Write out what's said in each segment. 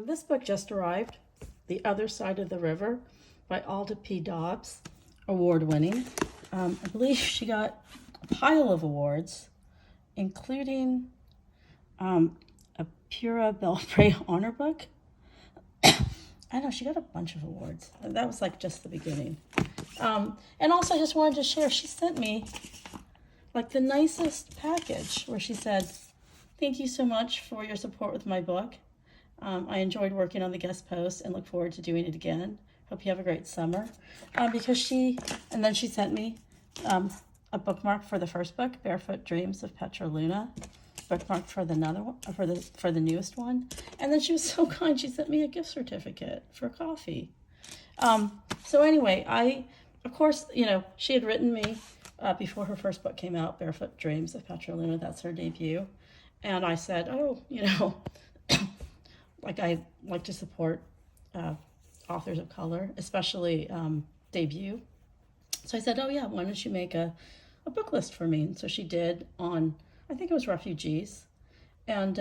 This book just arrived, The Other Side of the River by Alda Dobbs, award-winning. I believe she got a pile of awards, including a Pura Belpré honor book. I know, she got a bunch of awards. That was like just the beginning. And also I just wanted to share, she sent me like the nicest package where she said, "Thank you so much for your support with my book. I enjoyed working on the guest post and look forward to doing it again. Hope you have a great summer." And then she sent me a bookmark for the first book, Barefoot Dreams of Petra, bookmark for the another one, for the newest one. And then she was so kind, she sent me a gift certificate for coffee. So anyway, of course, she had written me before her first book came out, Barefoot Dreams of Petra, that's her debut. And I said, like I like to support authors of color, especially debut. So I said, oh yeah, why don't you make a book list for me? And so she did on, I think it was refugees. And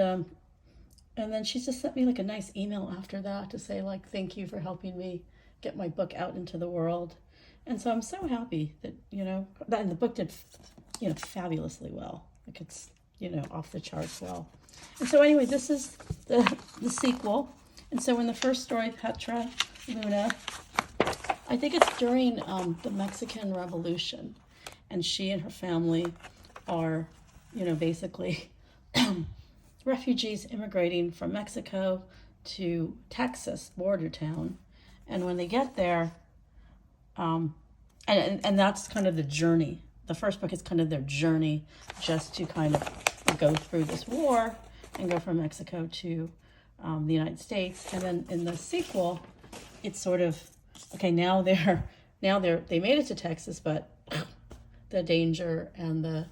then she just sent me like a nice email after that to say like, thank you for helping me get my book out into the world. And so I'm so happy that, and the book did, fabulously well. Like it's, off the charts well. And so anyway, this is the sequel. And so in the first story, Petra, Luna, I think it's during the Mexican Revolution. And she and her family are, basically refugees immigrating from Mexico to Texas, border town. And when they get there, and that's kind of the journey. The first book is kind of their journey just to kind of go through this war and go from Mexico to the United States. And then in the sequel, it's sort of, okay, now they made it to Texas, but the danger and the,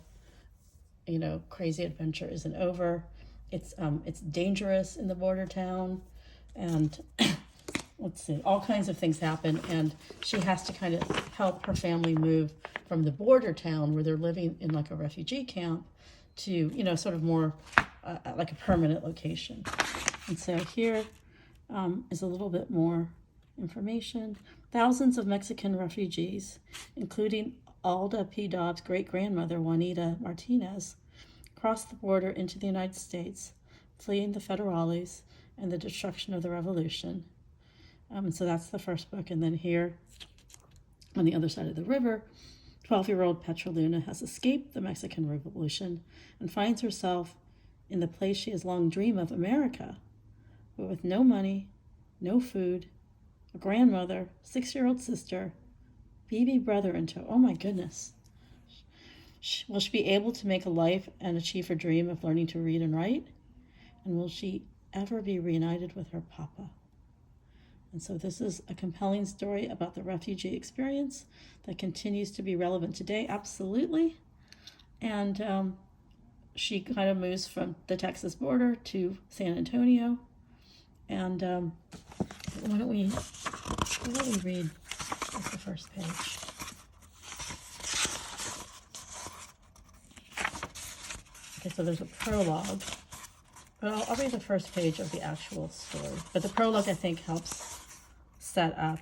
crazy adventure isn't over. It's dangerous in the border town, and let's see, all kinds of things happen, and she has to kind of help her family move from the border town where they're living in like a refugee camp to, sort of more like a permanent location. And so here is a little bit more information. Thousands of Mexican refugees, including Alda P. Dobbs' great-grandmother, Juanita Martinez, crossed the border into the United States, fleeing the federales and the destruction of the revolution. And so that's the first book. And then here, on the other side of the river, 12-year-old Petra Luna has escaped the Mexican Revolution and finds herself in the place she has long dreamed of, America, but with no money, no food, a grandmother, 6-year-old sister, baby brother in tow. Oh my goodness. Will she be able to make a life and achieve her dream of learning to read and write? And will she ever be reunited with her papa? And so this is a compelling story about the refugee experience that continues to be relevant today, absolutely. And she kind of moves from the Texas border to San Antonio. And why don't we read just the first page? Okay, so there's a prologue. But I'll read the first page of the actual story. But the prologue, I think, helps set up,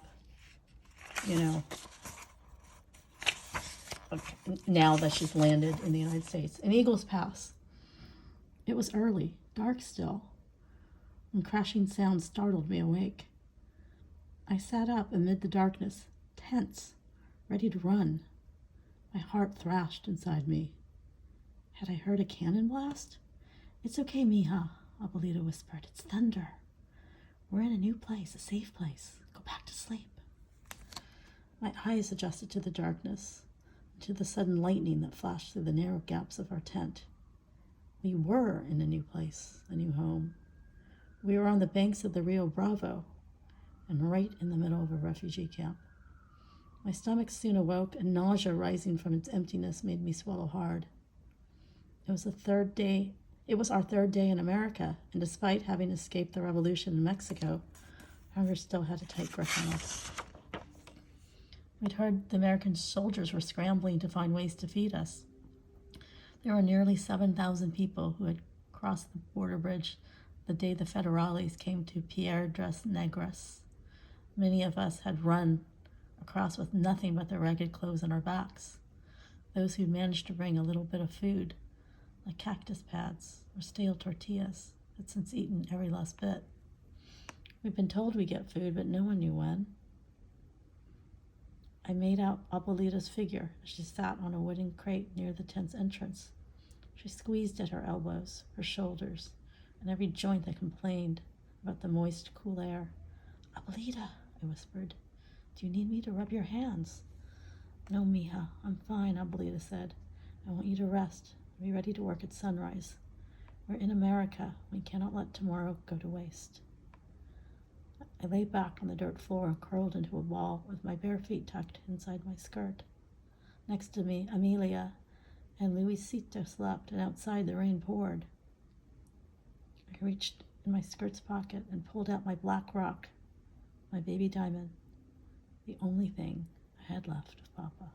now that she's landed in the United States. In Eagles Pass, it was early, dark still, when crashing sounds startled me awake. I sat up amid the darkness, tense, ready to run. My heart thrashed inside me. Had I heard a cannon blast? "It's okay, mija," Abuelita whispered. "It's thunder. We're in a new place, a safe place. Go back to sleep." My eyes adjusted to the darkness, to the sudden lightning that flashed through the narrow gaps of our tent. We were in a new place, a new home. We were on the banks of the Rio Bravo, and right in the middle of a refugee camp. My stomach soon awoke, and nausea rising from its emptiness made me swallow hard. It was our third day in America, and despite having escaped the revolution in Mexico, hunger still had a tight grip on us. We'd heard the American soldiers were scrambling to find ways to feed us. There were nearly 7,000 people who had crossed the border bridge the day the federales came to Piedras Negras. Many of us had run across with nothing but the ragged clothes on our backs. Those who managed to bring a little bit of food, like cactus pads or stale tortillas, had since eaten every last bit. We'd been told we get food, but no one knew when. I made out Abuelita's figure as she sat on a wooden crate near the tent's entrance. She squeezed at her elbows, her shoulders, and every joint that complained about the moist, cool air. "Abuelita," I whispered, "do you need me to rub your hands?" "No, mija, I'm fine," Abuelita said. "I want you to rest and be ready to work at sunrise. We're in America. We cannot let tomorrow go to waste." I lay back on the dirt floor and curled into a ball with my bare feet tucked inside my skirt. Next to me, Amelia and Luisito slept, and outside the rain poured. I reached in my skirt's pocket and pulled out my black rock, my baby diamond, the only thing I had left of Papa.